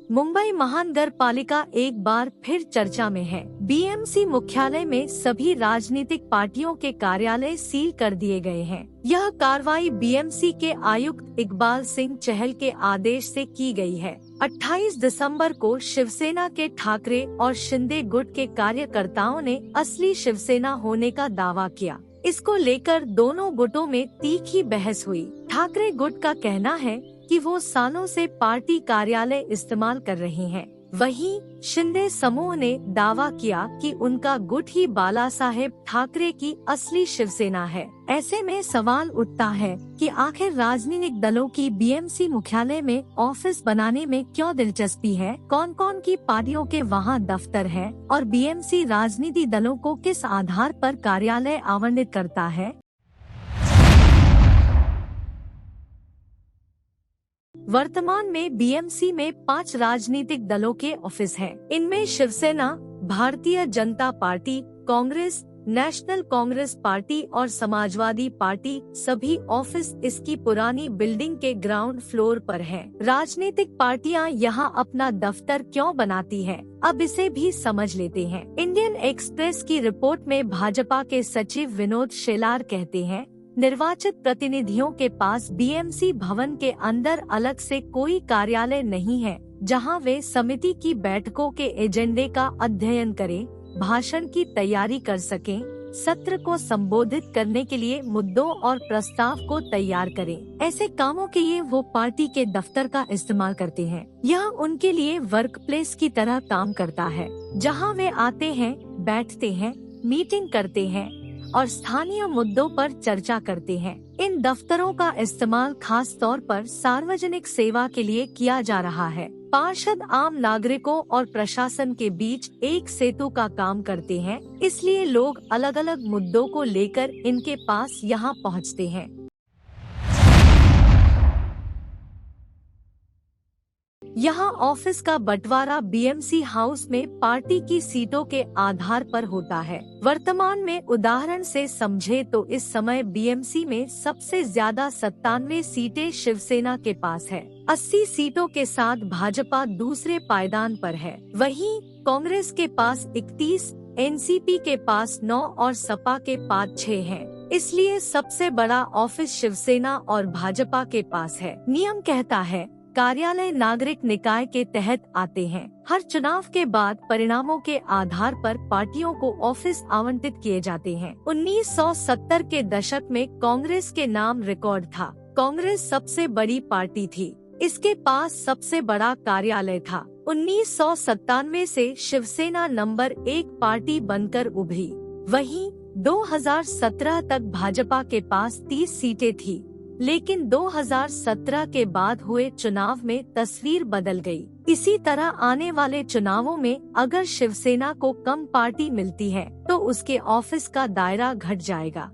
मुंबई महानगर पालिका एक बार फिर चर्चा में है। बीएमसी मुख्यालय में सभी राजनीतिक पार्टियों के कार्यालय सील कर दिए गए हैं। यह कार्रवाई बीएमसी के आयुक्त इकबाल सिंह चहल के आदेश से की गई है। 28 दिसंबर को शिवसेना के ठाकरे और शिंदे गुट के कार्यकर्ताओं ने असली शिवसेना होने का दावा किया। इसको लेकर दोनों गुटों में तीखी बहस हुई। ठाकरे गुट का कहना है कि वो सालों से पार्टी कार्यालय इस्तेमाल कर रहे हैं। वहीं शिंदे समूह ने दावा किया कि उनका गुट ही बाला साहेब ठाकरे की असली शिवसेना है। ऐसे में सवाल उठता है कि आखिर राजनीतिक दलों की बीएमसी मुख्यालय में ऑफिस बनाने में क्यों दिलचस्पी है, कौन कौन की पार्टियों के वहां दफ्तर है और बीएमसी राजनीतिक दलों को किस आधार पर कार्यालय आवंटित करता है। वर्तमान में बीएमसी में 5 राजनीतिक दलों के ऑफिस हैं। इनमें Shiv Sena, Bharatiya Janata party, Congress, national Congress party और समाजवादी पार्टी सभी ऑफिस इसकी पुरानी बिल्डिंग के ग्राउंड फ्लोर पर हैं। राजनीतिक पार्टियां यहां अपना दफ्तर क्यों बनाती हैं, अब इसे भी समझ लेते हैं। इंडियन एक्सप्रेस की रिपोर्ट में भाजपा के सचिव विनोद शेलार कहते हैं, निर्वाचित प्रतिनिधियों के पास बीएमसी भवन के अंदर अलग से कोई कार्यालय नहीं है, जहां वे समिति की बैठकों के एजेंडे का अध्ययन करें, भाषण की तैयारी कर सकें, सत्र को संबोधित करने के लिए मुद्दों और प्रस्ताव को तैयार करें। ऐसे कामों के लिए वो पार्टी के दफ्तर का इस्तेमाल करते हैं। यह उनके लिए वर्क प्लेस की तरह काम करता है, जहां वे आते हैं, बैठते हैं, मीटिंग करते हैं और स्थानीय मुद्दों पर चर्चा करते हैं। इन दफ्तरों का इस्तेमाल खास तौर पर सार्वजनिक सेवा के लिए किया जा रहा है। पार्षद आम नागरिकों और प्रशासन के बीच एक सेतु का काम करते हैं, इसलिए लोग अलग अलग मुद्दों को लेकर इनके पास यहाँ पहुँचते हैं। यहाँ ऑफिस का बंटवारा बीएमसी हाउस में पार्टी की सीटों के आधार पर होता है। वर्तमान में उदाहरण से समझे तो इस समय बीएमसी में सबसे ज्यादा 97 सीटें शिवसेना के पास है। 80 सीटों के साथ भाजपा दूसरे पायदान पर है। वहीं कांग्रेस के पास 31, एनसीपी के पास 9 और सपा के पास 6 हैं। इसलिए सबसे बड़ा ऑफिस शिवसेना और भाजपा के पास है। नियम कहता है, कार्यालय नागरिक निकाय के तहत आते हैं। हर चुनाव के बाद परिणामों के आधार पर पार्टियों को ऑफिस आवंटित किए जाते हैं। 1970 के दशक में कांग्रेस के नाम रिकॉर्ड था। कांग्रेस सबसे बड़ी पार्टी थी, इसके पास सबसे बड़ा कार्यालय था। 1997 से शिवसेना नंबर 1 पार्टी बनकर उभरी। वहीं 2017 तक भाजपा के पास 30 सीटें थी, लेकिन 2017 के बाद हुए चुनाव में तस्वीर बदल गई। इसी तरह आने वाले चुनावों में अगर शिवसेना को कम पार्टी मिलती है तो उसके ऑफिस का दायरा घट जाएगा।